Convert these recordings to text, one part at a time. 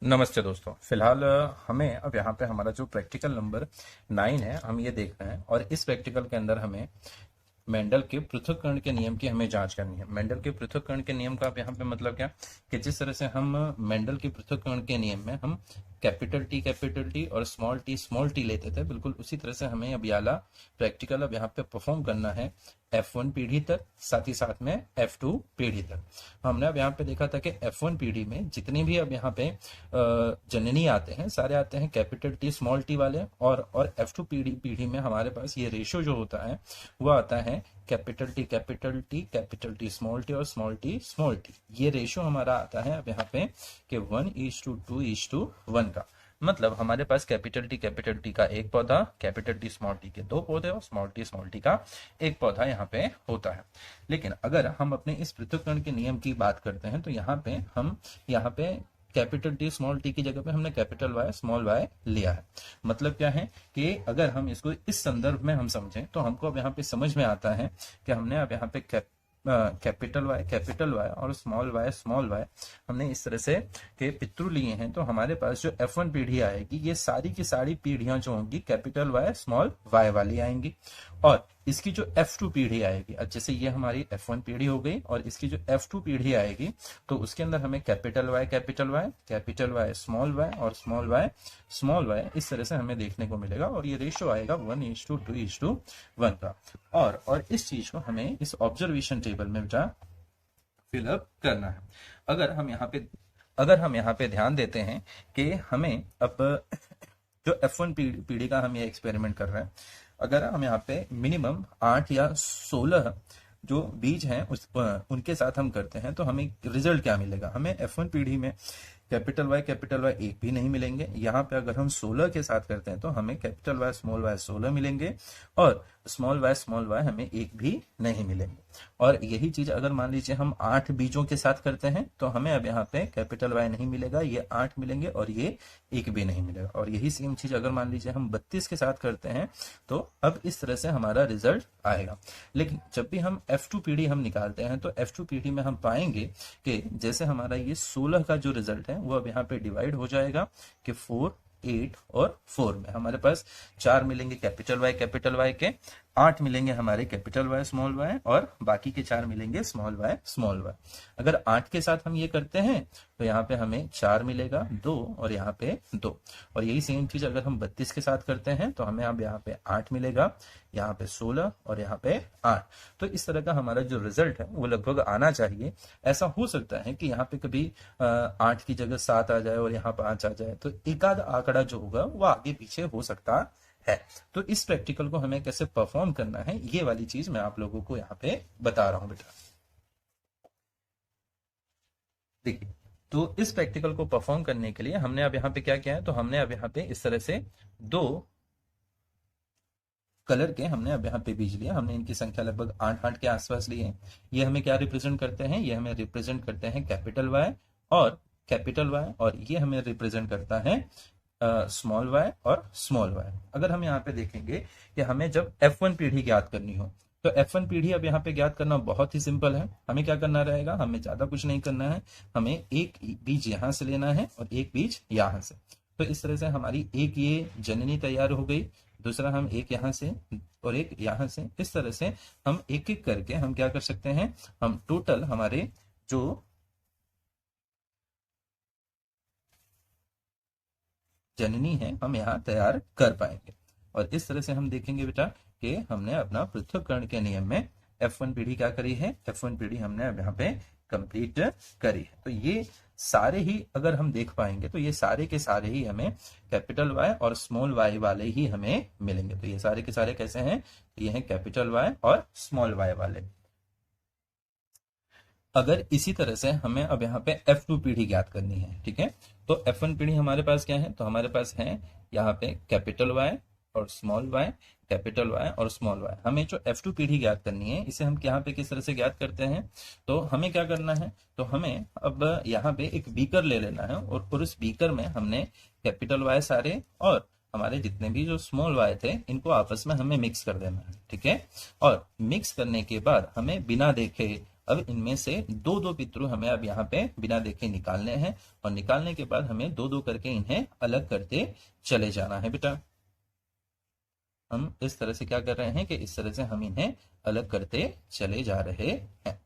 नमस्ते दोस्तों। फिलहाल हमें अब यहाँ पे हमारा जो प्रैक्टिकल नंबर 9 है हम ये देख रहे हैं और इस प्रैक्टिकल के अंदर हमें मेंडल के पृथक्करण के नियम की हमें जांच करनी है। मेंडल के पृथक्करण के नियम का अब यहाँ पे मतलब क्या कि जिस तरह से हम मेंडल के पृथक्करण के नियम में हम कैपिटल टी और स्मॉल टी लेते थे, बिल्कुल उसी तरह से हमें अब याला प्रैक्टिकल अब यहाँ पे परफॉर्म करना है F1 पीढ़ी तक, साथ ही साथ में F2 पीढ़ी तक। हमने अब यहाँ पे देखा था कि F1 पीढ़ी में जितनी भी अब यहाँ पे जननी आते हैं सारे आते हैं कैपिटल टी स्मॉल टी वाले, और F2 पीढ़ी में हमारे पास ये रेशियो जो होता है वो आता है capital T small T small T. ये रेशियो हमारा आता है अब यहाँ पे कि 1:2:1 का। मतलब हमारे पास कैपिटल टी का एक पौधा, कैपिटल टी स्मॉल टी के दो पौधे और स्मॉल टी का एक पौधा यहाँ पे होता है। लेकिन अगर हम अपने इस पृथक्करण के नियम की बात करते हैं तो यहाँ पे कैपिटल टी स्मॉल टी की जगह पे हमने कैपिटल वाई स्मॉल वाई लिया है। मतलब क्या है कि अगर हम इसको इस संदर्भ में हम समझें तो हमको अब यहाँ पे समझ में आता है कि हमने अब यहाँ पे कैपिटल वाई और स्मॉल वाई हमने इस तरह से के पितृ लिए हैं। तो हमारे पास जो F1 पीढ़ी आएगी ये सारी की सारी पीढ़ियां जो होंगी कैपिटल वाई स्मॉल वाई वाली आएंगी, और इसकी जो F2 पीढ़ी आएगी, अब जैसे ये हमारी F1 पीढ़ी हो गई और इसकी जो F2 पीढ़ी आएगी तो उसके अंदर हमें कैपिटल वाई स्मॉल वाई इस तरह से हमें देखने को मिलेगा, और ये रेशियो आएगा 1:2:1 का। और इस चीज को हमें इस ऑब्जर्वेशन टेबल में बेटा फिलअप करना है। अगर हम यहाँ पे ध्यान देते हैं कि हमें अब जो F1 पीढ़ी का हम ये एक्सपेरिमेंट कर रहे हैं, अगर हम यहाँ पे मिनिमम 8 या 16 जो बीज हैं उनके साथ हम करते हैं तो हमें रिजल्ट क्या मिलेगा। हमें F1 पीढ़ी में कैपिटल वाई एक भी नहीं मिलेंगे। यहाँ पे अगर हम 16 के साथ करते हैं तो हमें कैपिटल वाई 16 मिलेंगे, और स्मॉल वाई हमें एक भी नहीं मिलेंगे। और यही चीज अगर मान लीजिए हम 8 बीजों के साथ करते हैं तो हमें अब यहाँ पे कैपिटल वाई नहीं मिलेगा, ये 8 मिलेंगे और ये एक भी नहीं मिलेगा। और यही सेम चीज अगर मान लीजिए हम 32 के साथ करते हैं तो अब इस तरह से हमारा रिजल्ट आएगा। लेकिन जब भी हम F2 पीढ़ी हम निकालते हैं तो F2 पीढ़ी में हम पाएंगे कि जैसे हमारा ये 16 का जो रिजल्ट है वो अब यहाँ पे डिवाइड हो जाएगा कि 4, 8 और 4 में हमारे पास 4 मिलेंगे कैपिटल वाई के, 8 मिलेंगे हमारे कैपिटल वाई और बाकी के 4 मिलेंगे स्मॉल वाई। अगर 8 के साथ हम ये करते हैं तो यहाँ पे हमें 4 मिलेगा, 2 और यहाँ पे 2। और यही सेम चीज अगर हम 32 के साथ करते हैं तो हमें अब यहाँ पे 8 मिलेगा, यहाँ पे 16 और यहाँ पे 8। तो इस तरह का हमारा जो रिजल्ट है वो लगभग आना चाहिए। ऐसा हो सकता है कि यहाँ पे कभी 8 की जगह 7 आ जाए और यहाँ 5 आ जाए, तो एक आध आंकड़ा जो होगा वो आगे पीछे हो सकता है। तो इस प्रैक्टिकल को हमें कैसे परफॉर्म करना है ये वाली चीज मैं आप लोगों को यहाँ पे बता रहा हूं बेटा। देखिए, तो इस प्रैक्टिकल को परफॉर्म करने के लिए हमने अब यहाँ पे क्या किया है, तो हमने अब यहाँ पे इस तरह से 2 कलर के हमने अब यहाँ पे बीज लिया। हमने इनकी संख्या लगभग 8 के आसपास ली है। ये हमें क्या रिप्रेजेंट करते हैं, ये हमें रिप्रेजेंट करते हैं कैपिटल वाई, और ये हमें रिप्रेजेंट करता है स्मॉल वाई। अगर हम यहाँ पे देखेंगे कि हमें जब F1 पीढ़ी ज्ञात करनी हो तो F1 पीढ़ी अब यहाँ पे ज्ञात करना बहुत ही सिंपल है। हमें क्या करना रहेगा, हमें ज्यादा कुछ नहीं करना है, हमें एक बीज यहाँ से लेना है और एक बीज यहाँ से। तो इस तरह से हमारी एक ये जननी तैयार हो गई, दूसरा हम एक यहाँ से और एक यहाँ से, इस तरह से हम एक एक करके हम क्या कर सकते हैं, हम टोटल हमारे जो जननी है हम यहाँ तैयार कर पाएंगे। और इस तरह से हम देखेंगे बेटा कि हमने अपना पृथक्करण के नियम में F1 पीढ़ी क्या करी है, F1 पीढ़ी हमने अब यहाँ पे कंप्लीट करी है। तो ये सारे ही अगर हम देख पाएंगे तो ये सारे के सारे ही हमें कैपिटल वाई और स्मॉल वाई वाले ही हमें मिलेंगे। तो ये सारे के सारे कैसे हैं, ये हैं कैपिटल वाई और स्मॉल वाई वाले। अगर इसी तरह से हमें अब यहाँ पे F2 पीढ़ी ज्ञात करनी है, ठीक है, तो F1 पीढ़ी हमारे पास क्या है, तो हमारे पास है यहाँ पे कैपिटल वाई और स्मॉल वाई, कैपिटल वाई और स्मॉल वाई। हमें जो F2 पीढ़ी ज्ञात करनी है इसे हम यहाँ पे किस तरह से ज्ञात करते हैं, तो हमें क्या करना है, तो हमें अब यहाँ पे एक बीकर ले लेना है और उस बीकर में हमने कैपिटल वाई सारे और हमारे जितने भी जो स्मॉल वाई थे इनको आपस में हमें मिक्स कर देना है, ठीक है। और मिक्स करने के बाद हमें बिना देखे अब इनमें से दो दो पितृ हमें अब यहाँ पे बिना देखे निकालने हैं, और निकालने के बाद हमें दो दो करके इन्हें अलग करते चले जाना है बेटा। हम इस तरह से क्या कर रहे हैं कि इस तरह से हम इन्हें अलग करते चले जा रहे हैं।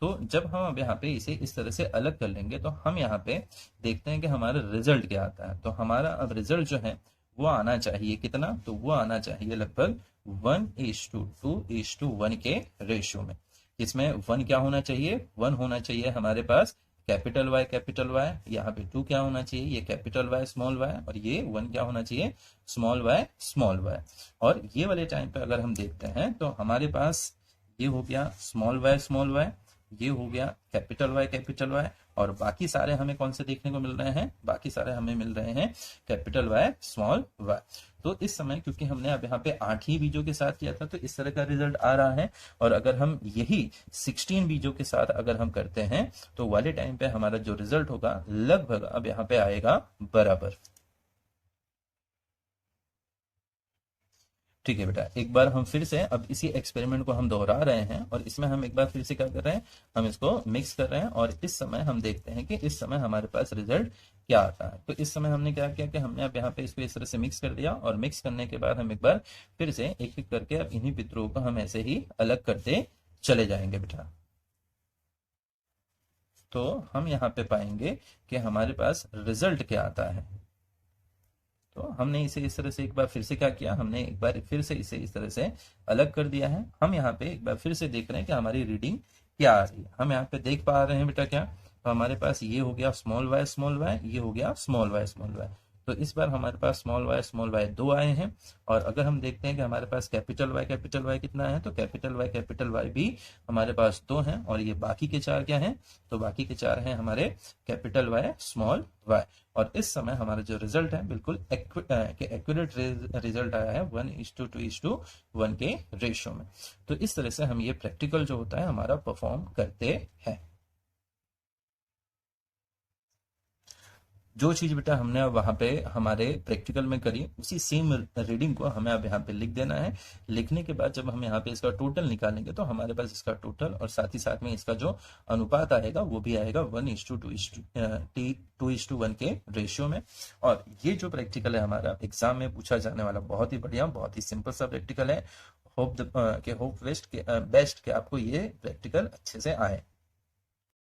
तो जब हम अब यहाँ पे इसे इस तरह से अलग कर लेंगे तो हम यहाँ पे देखते हैं कि हमारा रिजल्ट क्या आता है। तो हमारा अब रिजल्ट जो है वो आना चाहिए कितना, तो वो आना चाहिए लगभग 1:2:1 के रेशियो में। इसमें 1 क्या होना चाहिए, 1 होना चाहिए हमारे पास कैपिटल वाई, यहाँ पे 2 क्या होना चाहिए, ये कैपिटल वाई स्मॉल वाई, और ये 1 क्या होना चाहिए, स्मॉल वाई स्मॉल वाई। और ये वाले टाइम पे अगर हम देखते हैं तो हमारे पास ये हो गया स्मॉल वाई, ये हो गया कैपिटल वाई, और बाकी सारे हमें कौन से देखने को मिल रहे हैं, बाकी सारे हमें मिल रहे हैं कैपिटल वाई स्मॉल वाई। तो इस समय क्योंकि हमने अब यहाँ पे 8 ही बीजों के साथ किया था तो इस तरह का रिजल्ट आ रहा है, और अगर हम यही 16 बीजों के साथ अगर हम करते हैं तो वाले टाइम पे हमारा जो रिजल्ट होगा लगभग अब यहाँ पे आएगा बराबर। ठीक है बेटा, एक बार हम फिर से अब इसी एक्सपेरिमेंट को हम दोहरा रहे हैं, और इसमें हम एक बार फिर से क्या कर रहे हैं, हम इसको मिक्स कर रहे हैं, और इस समय हम देखते हैं कि इस समय हमारे पास रिजल्ट क्या आता है। तो इस समय हमने क्या किया कि हमने अब यहाँ पे इसको इस तरह से मिक्स कर दिया, और मिक्स करने के बाद हम एक बार फिर से एक एक करके अब इन्हीं पितरों को हम ऐसे ही अलग करते चले जाएंगे बेटा। तो हम यहाँ पे पाएंगे कि हमारे पास रिजल्ट क्या आता है। तो हमने इसे इस तरह से एक बार फिर से क्या किया, हमने एक बार फिर से इसे इस तरह से अलग कर दिया है। हम यहाँ पे एक बार फिर से देख रहे हैं कि हमारी रीडिंग क्या आ रही है। हम यहाँ पे देख पा रहे हैं बेटा क्या, तो हमारे पास ये हो गया स्मॉल वाई, ये हो गया स्मॉल वाई। तो इस बार हमारे पास स्मॉल वाई 2 आए हैं, और अगर हम देखते हैं कि हमारे पास कैपिटल वाई कितना है, तो कैपिटल वाई भी हमारे पास 2 हैं, और ये बाकी के 4 क्या हैं, तो बाकी के 4 हैं हमारे कैपिटल वाई स्मॉल वाई। और इस समय हमारा जो रिजल्ट है बिल्कुल एक्यूरेट रिजल्ट आया है 1:2:1 के रेशियो में। तो इस तरह से हम ये प्रैक्टिकल जो होता है हमारा परफॉर्म करते हैं। जो चीज बेटा हमने वहां पे हमारे प्रैक्टिकल में करी उसी सेम रीडिंग को हमें अब यहाँ पे लिख देना है। लिखने के बाद जब हम यहाँ पे इसका टोटल निकालेंगे तो हमारे पास इसका टोटल और साथ ही साथ में इसका जो अनुपात आएगा वो भी आएगा 1:2:1 के रेशियो में। और ये जो प्रैक्टिकल है हमारा एग्जाम में पूछा जाने वाला बहुत ही बढ़िया, बहुत ही सिंपल सा प्रैक्टिकल है। होप बेस्ट के आपको ये प्रैक्टिकल अच्छे से आए।